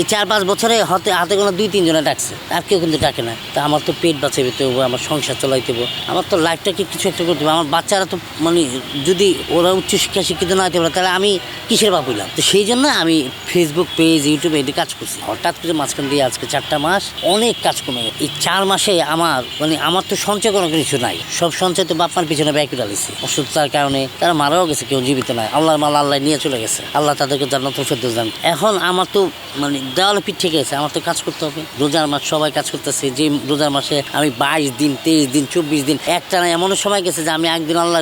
এই 4-5 বছরে হাতে কোনো 2-3 জনে ডাকছে, আর কেউ কিন্তু ডাকে না। তা আমার তো পেট বাঁচাইতে হবে, আমার সংসার চালাইতে হবে, আমার তো লাইফটাকে কিছু একটা করতে হবে। আমার বাচ্চারা তো মানে যদি ওরা উচ্চশিক্ষা শিক্ষিত না হতে পারে তাহলে আমি কিসের বাপ হইলাম? তো সেই জন্য আমি ফেসবুক পেজ, ইউটিউবে এটি কাজ করছি। হঠাৎ করে মাঝখান দিয়ে আজকে 4টা মাস অনেক কাজ কমে গেছে। এই 4 মাসে আমার তো সঞ্চয় কোনো কিছু নাই। সব সঞ্চয় তো বাপমার পিছনে ব্যয় করে দিয়েছি। অসুস্থতার কারণে তারা মারাও গেছে, কেউ জীবিত নাই। আল্লাহর মাল আল্লাহ নিয়ে চলে গেছে। আল্লাহ তাদেরকে জান্নাতুল ফেরদৌস দান। এখন আমার তো দেওয়ালে পিঠ থেকে গেছে, আমার তো কাজ করতে হবে। রোজার মাস সবাই কাজ করতেছে। যে রোজার মাসে আমি 22 দিন, 23 দিন, 24 দিন একটা না এমন সময় গেছে যে আমি একদিন আল্লাহ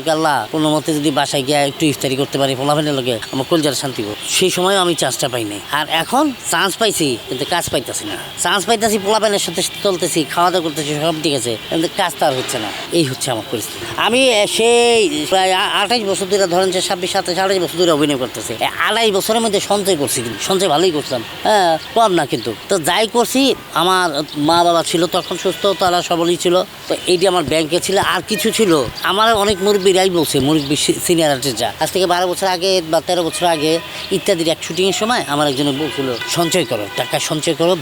কোনো মতে যদি বাসায় গিয়ে একটু ইফতারি করতে পারি, ফলাফলের লোকে আমার কলজার শান্তি হোক। সেই সময় আমি চান্সটা পাই নাই। আর এখন চান্স পাইছি কিন্তু কাজ পাইতেছি না। চান্স পাইতেছি, পোলাপানের সাথে চলতেছি, খাওয়া দাওয়া করতেছি, সব ঠিক আছে, কিন্তু কাজ তো আর হচ্ছে না। এই হচ্ছে আমার পরিস্থিতি। আমি সেই প্রায় 28 বছর ধরে, ধরেন যে 26-27-28 বছর ধরে অভিনয় করতেছি। 28 বছরের মধ্যে সঞ্চয় করছি, কিন্তু সঞ্চয় ভালোই করছিলাম। হ্যাঁ, কম না কিন্তু। তো যাই করছি, আমার মা বাবা ছিল তখন সুস্থ, তারা সবলই ছিল। তো এইটি আমার ব্যাংকে ছিল। আর কিছু ছিল, আমার অনেক মুরব্বীরাই বলছে, মুরব্বী সিনিয়র আর্টিস্টরা আজ থেকে 12 বছর আগে বা 13 বছর আগে ইত্যাদির এক শুটিংয়ের সময় আমার একজনে বলছিল, সঞ্চয় করো, টাকা সঞ্চয় করো,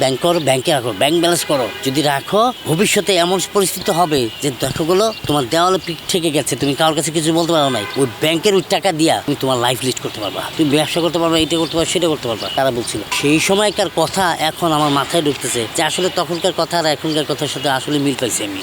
ব্যাংকে রাখো, ব্যাংক ব্যালেন্স করো। যদি রাখো ভবিষ্যতে এমন পরিস্থিতি হবে যে দেখোগুলো তোমার দেওয়ালে পিঠ থেকে গেছে, তুমি কারোর কাছে কিছু বলতে পারো নাই, ওই ব্যাংকের ওই টাকা দিয়া তুমি তোমার লাইফ লিড করতে পারবা, তুমি ব্যবসা করতে পারবা, এটা করতে পারবা, সেটা করতে পারবা। তারা বলছিল। সেই সময়কার কথা এখন আমার মাথায় ঢুকতেছে যে আসলে তখনকার কথা আর এখনকার কথার সাথে আসলে মিল পাইছি আমি।